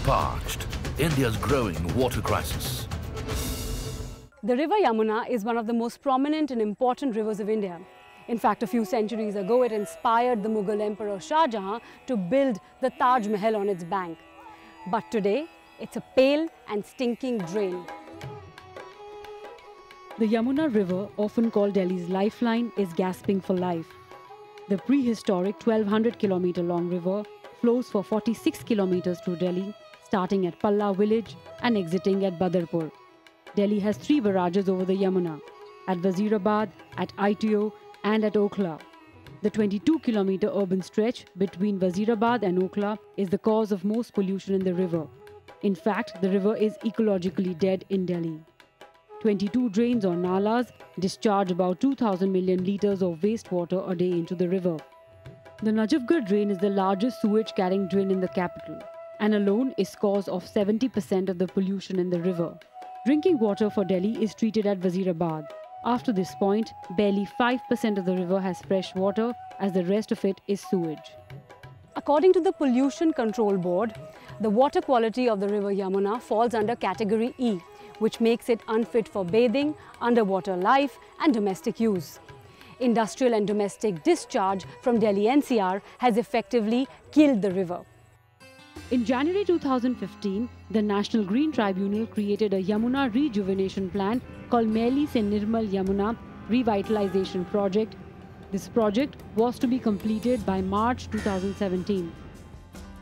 Parched, India's growing water crisis. The river Yamuna is one of the most prominent and important rivers of India. In fact, a few centuries ago, it inspired the Mughal Emperor Shah to build the Taj Mahal on its bank. But today, it's a pale and stinking drain. The Yamuna River, often called Delhi's lifeline, is gasping for life. The prehistoric 1,200-kilometer long river flows for 46 kilometers through Delhi, starting at Palla village and exiting at Badarpur. Delhi has 3 barrages over the Yamuna, at Wazirabad, at ITO and at Okhla. The 22-kilometer urban stretch between Wazirabad and Okhla is the cause of most pollution in the river. In fact, the river is ecologically dead in Delhi. 22 drains or nalas discharge about 2,000 million litres of wastewater a day into the river. The NAJAFGARH drain is the largest sewage-carrying drain in the capital and alone is cause of 70% of the pollution in the river. Drinking water for Delhi is treated at Wazirabad. After this point, barely 5% of the river has fresh water as the rest of it is sewage. According to the Pollution Control Board, the water quality of the river Yamuna falls under category E, which makes it unfit for bathing, underwater life and domestic use. Industrial and domestic discharge from Delhi NCR has effectively killed the river. In January 2015, the National Green Tribunal created a Yamuna rejuvenation plan called Maili Se Nirmal Yamuna Revitalization Project. This project was to be completed by March 2017.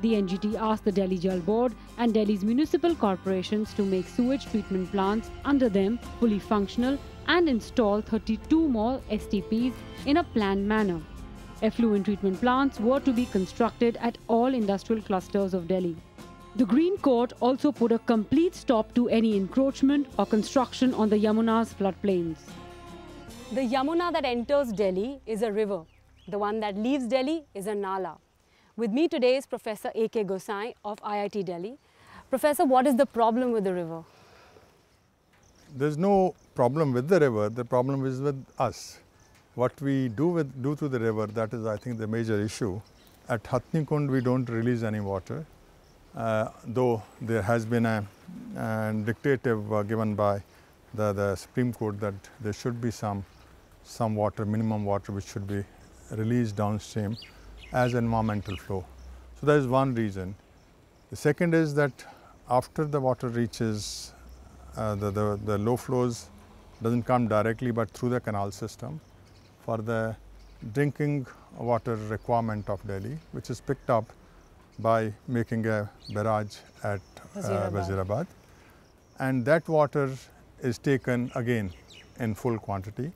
The NGT asked the Delhi Jal Board and Delhi's municipal corporations to make sewage treatment plants under them fully functional and install 32 more STPs in a planned manner. Effluent treatment plants were to be constructed at all industrial clusters of Delhi. The Green Court also put a complete stop to any encroachment or construction on the Yamuna's floodplains. The Yamuna that enters Delhi is a river. The one that leaves Delhi is a nala. With me today is Professor A.K. Gosain of IIT Delhi. Professor, what is the problem with the river? There's no problem with the river, the problem is with us. What we do to the river, that is I think the major issue. At Hatnikund we don't release any water, though there has been a dictative given by the Supreme Court that there should be some water, minimum water which should be released downstream as environmental flow. So that is one reason. The second is that after the water reaches the low flows doesn't come directly but through the canal system for the drinking water requirement of Delhi, which is picked up by making a barrage at Wazirabad. And that water is taken again in full quantity.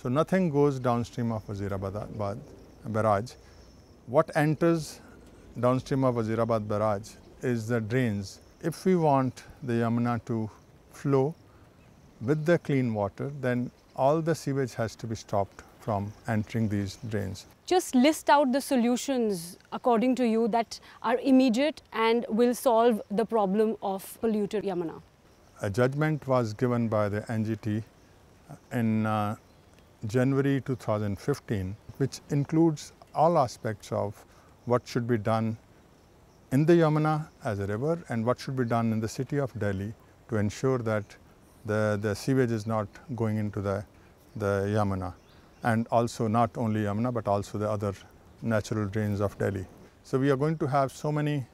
So nothing goes downstream of Wazirabad barrage. What enters downstream of Wazirabad barrage is the drains. If we want the Yamuna to flow with the clean water, then all the sewage has to be stopped from entering these drains. Just list out the solutions according to you that are immediate and will solve the problem of polluted Yamuna. A judgment was given by the NGT in January 2015, which includes all aspects of what should be done in the Yamuna as a river and what should be done in the city of Delhi to ensure that the sewage is not going into the Yamuna, and also not only Yamuna but also the other natural drains of Delhi. So we are going to have so many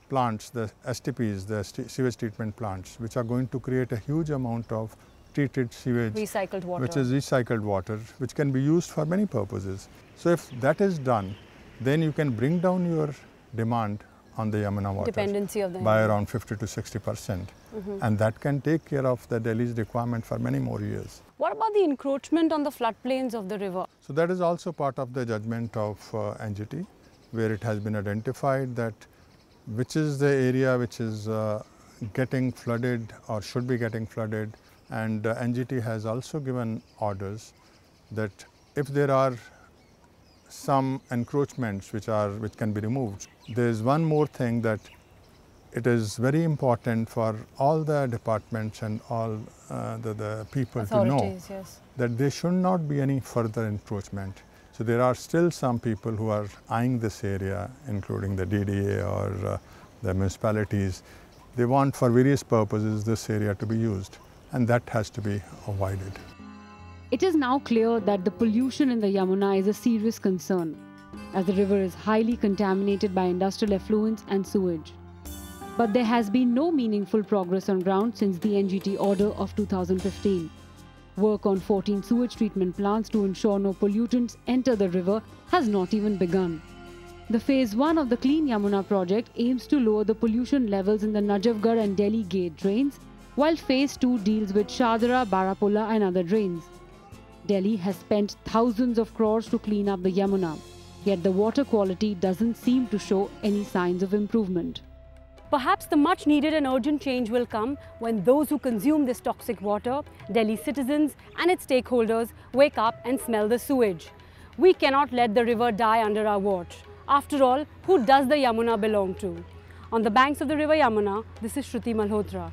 plants, the STPs, the sewage treatment plants, which are going to create a huge amount of treated sewage, recycled water, which is recycled water, which can be used for many purposes. So if that is done, then you can bring down your demand on the Yamuna water dependency of the by around 50 to 60%. And that can take care of the Delhi's requirement for many more years. What about the encroachment on the floodplains of the river? So that is also part of the judgment of NGT, where it has been identified that which is the area which is getting flooded or should be getting flooded, and NGT has also given orders that if there are some encroachments which can be removed. There is one more thing, that it is very important for all the departments and all the people to know that there should not be any further encroachment. So there are still some people who are eyeing this area, including the DDA or the municipalities, They want for various purposes this area to be used, and that has to be avoided. It is now clear that the pollution in the Yamuna is a serious concern, as the river is highly contaminated by industrial effluents and sewage. But there has been no meaningful progress on ground since the NGT order of 2015. Work on 14 sewage treatment plants to ensure no pollutants enter the river has not even begun. The Phase 1 of the Clean Yamuna project aims to lower the pollution levels in the NAJAFGARH and Delhi gate drains, while Phase 2 deals with SHAHDARA, BARAPULLAH and other drains. Delhi has spent thousands of crores to clean up the Yamuna, yet the water quality doesn't seem to show any signs of improvement. Perhaps the much needed and urgent change will come when those who consume this toxic water, Delhi citizens and its stakeholders, wake up and smell the sewage. We cannot let the river die under our watch. After all, who does the Yamuna belong to? On the banks of the river Yamuna, this is Shruti Malhotra.